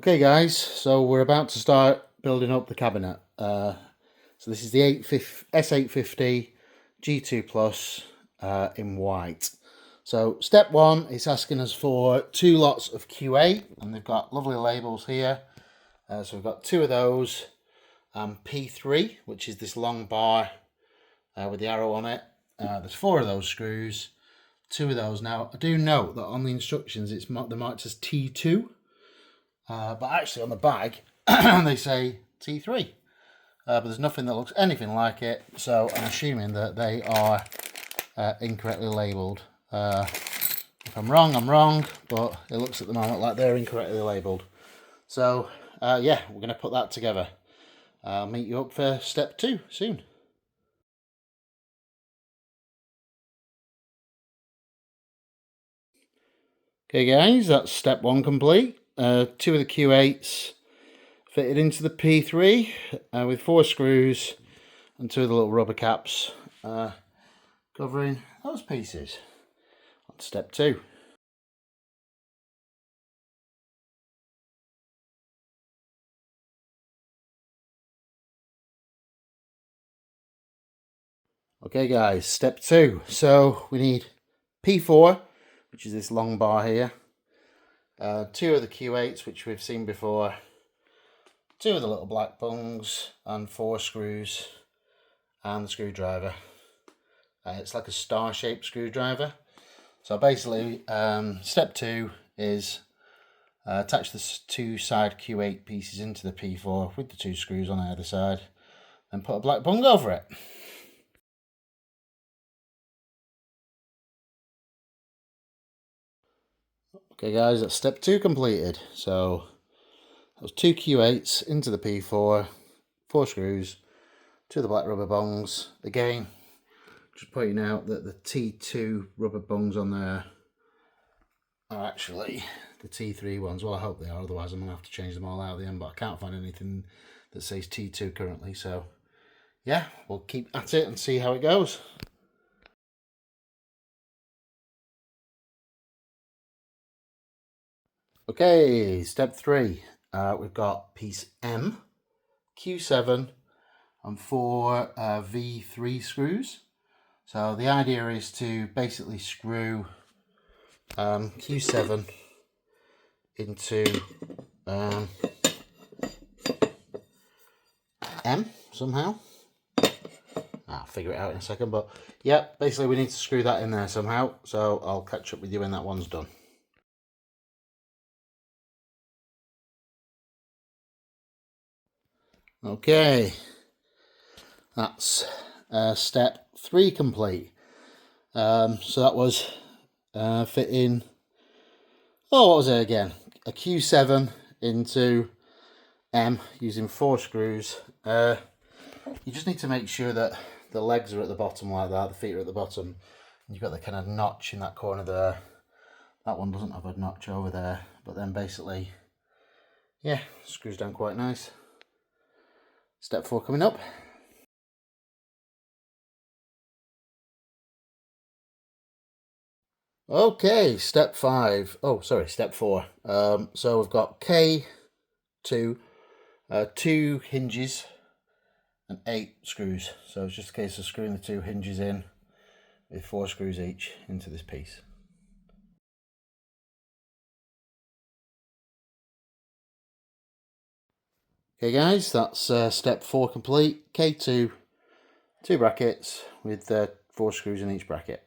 Okay guys, so we're about to start building up the cabinet. So this is the S-850 G2 Plus in white. So step one is asking us for 2 lots of Q8, and they've got lovely labels here. So we've got 2 of those, P3, which is this long bar with the arrow on it. There's 4 of those screws, 2 of those. Now I do note that on the instructions they're marked as T2. But actually on the bag they say T3, but there's nothing that looks anything like it, so I'm assuming that they are incorrectly labelled. If I'm wrong, I'm wrong, but it looks at the moment like they're incorrectly labelled. So yeah, we're going to put that together. I'll meet you up for step 2 soon. Okay guys, that's step 1 complete. 2 of the Q8s fitted into the P3 with 4 screws and 2 of the little rubber caps covering those pieces. On step 2. Okay guys, step 2. So we need P4, which is this long bar here, 2 of the Q8s, which we've seen before, 2 of the little black bungs, and 4 screws, and the screwdriver. It's like a star-shaped screwdriver. So basically, step 2 is attach the 2 side Q8 pieces into the P4 with the 2 screws on either side, and put a black bung over it. Okay guys, that's step 2 completed. So those 2 Q8s into the P4, 4 screws, 2 of the black rubber bungs. Again, just pointing out that the T2 rubber bungs on there are actually the T3 ones. Well, I hope they are, otherwise I'm going to have to change them all out at the end, but I can't find anything that says T2 currently. So yeah, we'll keep at it and see how it goes. Okay, step 3. We've got piece M, Q7, and 4 V3 screws. So the idea is to basically screw Q7 into M somehow. I'll figure it out in a second, but yeah, basically we need to screw that in there somehow. So I'll catch up with you when that one's done. Okay, that's step 3 complete. So that was fitting, what was it again? A Q7 into M using 4 screws. You just need to make sure that the legs are at the bottom like that, the feet are at the bottom, and you've got the kind of notch in that corner there. That one doesn't have a notch over there, but then basically, yeah, screws down quite nice. Step 4 coming up. Okay, step 5. Oh, sorry, step 4. So we've got K2, 2 hinges and 8 screws. So it's just a case of screwing the 2 hinges in with 4 screws each into this piece. Okay guys, that's step 4 complete. K2, 2 brackets with 4 screws in each bracket.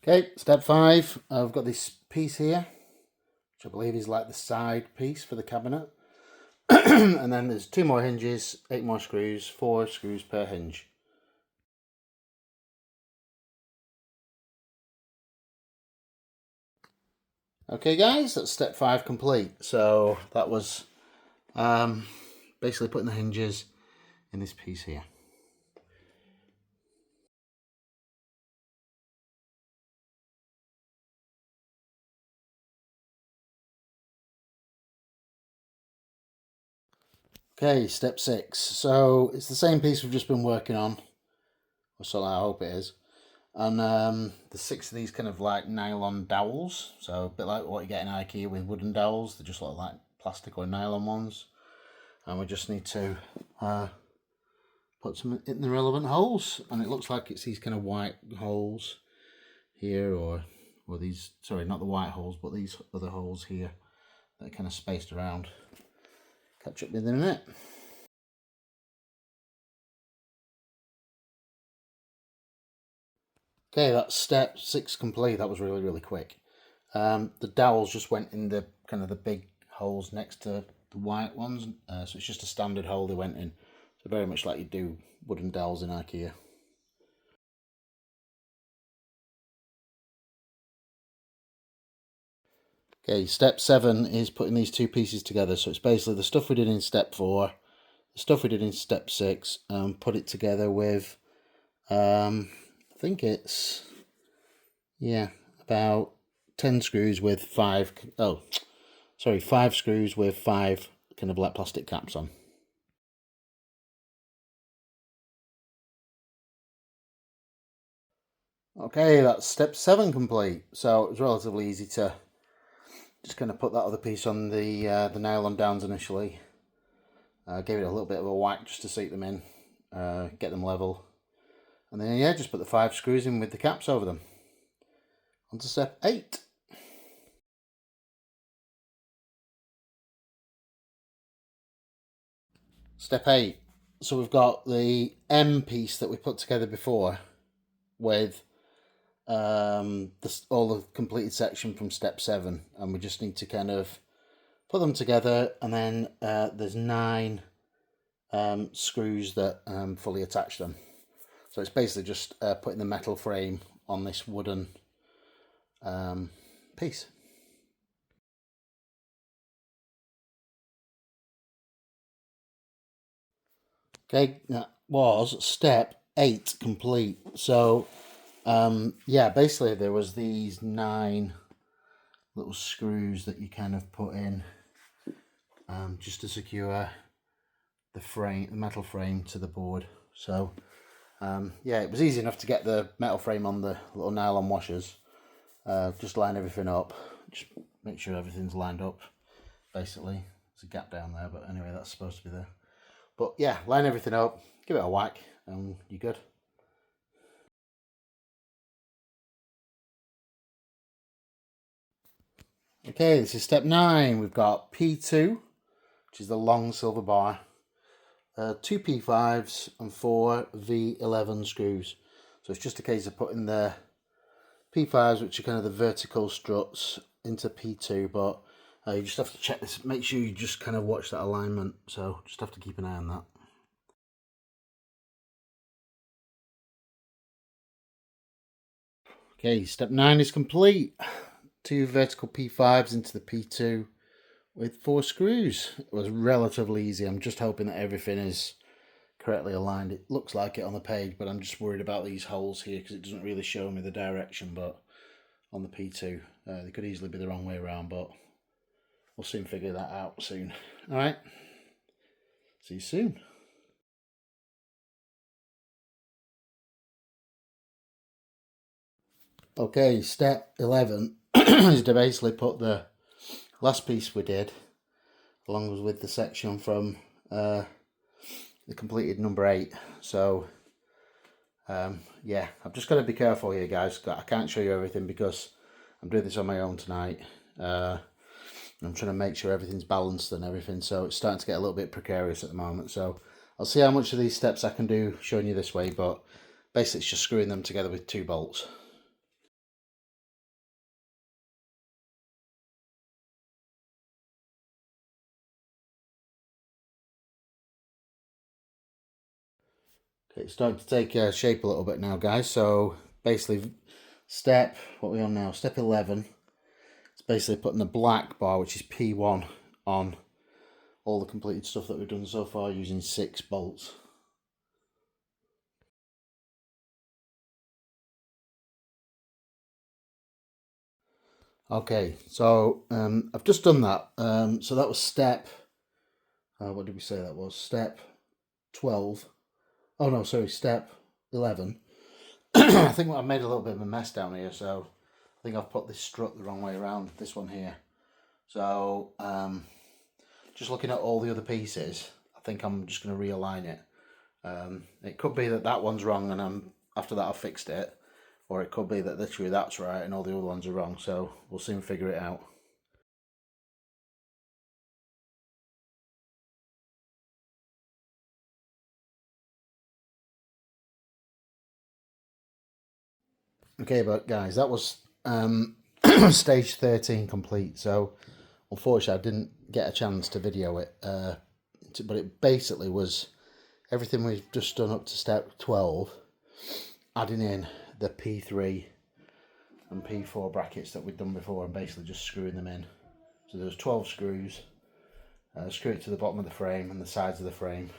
Okay, step 5, I've got this piece here, which I believe is like the side piece for the cabinet. And then there's 2 more hinges, 8 more screws, 4 screws per hinge. Okay guys, that's step 5 complete. So that was basically putting the hinges in this piece here. Okay, step 6. So it's the same piece we've just been working on, or so I hope it is. And there's 6 of these kind of like nylon dowels, so a bit like what you get in IKEA with wooden dowels. They just look like plastic or nylon ones, and we just need to put some in the relevant holes. And it looks like it's these kind of white holes here, or these, sorry, not the white holes, but these other holes here that are kind of spaced around. Catch up with in a minute. Okay, that's step 6 complete. That was really quick. The dowels just went in the kind of the big holes next to the white ones, so it's just a standard hole they went in. So very much like you do wooden dowels in IKEA. Okay, step 7 is putting these 2 pieces together. So it's basically the stuff we did in step 4, the stuff we did in step 6, and put it together with, I think it's, yeah, about 10 screws with 5 screws with 5 kind of like plastic caps on. Okay, that's step 7 complete. So it was relatively easy to just kind of put that other piece on the nylon downs initially. Gave it a little bit of a whack just to seat them in, get them level. And then, yeah, just put the 5 screws in with the caps over them. On to step 8. Step 8. So we've got the M piece that we put together before with all the completed section from step 7. And we just need to kind of put them together, and then there's 9 screws that fully attach them. So it's basically just putting the metal frame on this wooden piece. Okay, that was step 8 complete. So yeah, basically there was these 9 little screws that you kind of put in just to secure the frame, the metal frame to the board. So yeah, it was easy enough to get the metal frame on the little nylon washers. Just line everything up, just make sure everything's lined up. Basically, there's a gap down there, but anyway, that's supposed to be there. But yeah, line everything up, give it a whack, and you're good. Okay, this is step 9. We've got P2, which is the long silver bar, 2 P5s and 4 V11 screws. So it's just a case of putting the P5s, which are kind of the vertical struts, into P2, but you just have to check this, make sure you just kind of watch that alignment, so just have to keep an eye on that. Okay, step 9 is complete. 2 vertical P5s into the P2 with 4 screws. It was relatively easy. I'm just hoping that everything is correctly aligned. It looks like it on the page, but I'm just worried about these holes here because it doesn't really show me the direction. But on the P2, they could easily be the wrong way around, but we'll soon figure that out soon. All right, see you soon. Okay, step 11 is to basically put the last piece we did along with the section from the completed number 8. So yeah, I've just got to be careful here, guys. I can't show you everything because I'm doing this on my own tonight. I'm trying to make sure everything's balanced and everything, so it's starting to get a little bit precarious at the moment. So I'll see how much of these steps I can do showing you this way, but basically it's just screwing them together with 2 bolts. Okay, it's starting to take shape a little bit now, guys. So basically step, what are we on now? Step 11. It's basically putting the black bar, which is P1, on all the completed stuff that we've done so far using 6 bolts. Okay, so I've just done that. So that was step what did we say that was? Step 12. Oh no, sorry, step 11. I think I've made a little bit of a mess down here, so I think I've put this strut the wrong way around, this one here. So just looking at all the other pieces, I think I'm just going to realign it. It could be that one's wrong and after that I've fixed it, or it could be that literally that's right and all the other ones are wrong, so we'll soon figure it out. Okay, but guys, that was stage 13 complete, so unfortunately I didn't get a chance to video it, but it basically was everything we've just done up to step 12, adding in the P3 and P4 brackets that we'd done before and basically just screwing them in. So there's 12 screws, screw it to the bottom of the frame and the sides of the frame,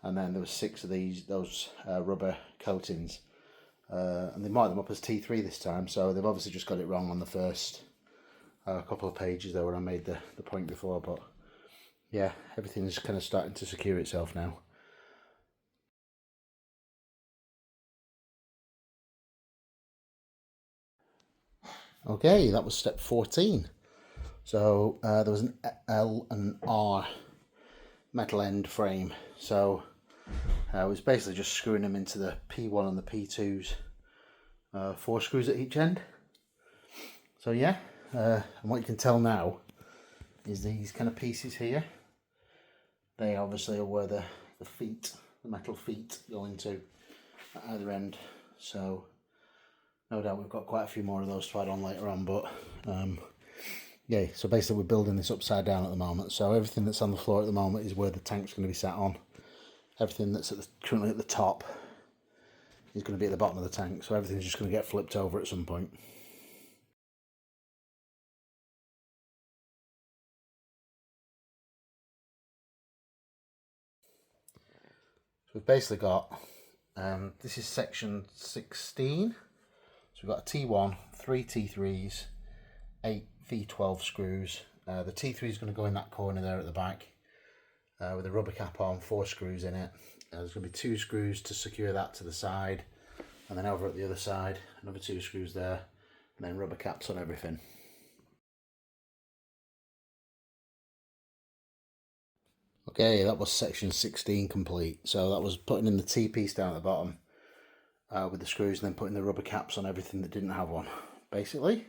and then there was 6 of those rubber coatings, and they marked them up as T3 this time, so they've obviously just got it wrong on the first couple of pages there when I made the point before, but yeah, everything's kind of starting to secure itself now. Okay, that was step 14. So there was an L and R metal end frame, so I was basically just screwing them into the P1 and the P2s, 4 screws at each end. So yeah, and what you can tell now is these kind of pieces here, they obviously are where the feet, the metal feet go into at either end, so no doubt we've got quite a few more of those to add on later on, but yeah, so basically we're building this upside down at the moment, so everything that's on the floor at the moment is where the tank's going to be sat on. Everything that's currently at the top is going to be at the bottom of the tank, so everything's just going to get flipped over at some point. So we've basically got, this is section 16, so we've got a T1, 3 T3s, 8 V12 screws. The T3 is going to go in that corner there at the back with a rubber cap on, 4 screws in it. There's going to be 2 screws to secure that to the side, and then over at the other side another 2 screws there, and then rubber caps on everything. Okay, that was section 16 complete. So that was putting in the T-piece down at the bottom with the screws, and then putting the rubber caps on everything that didn't have one, basically.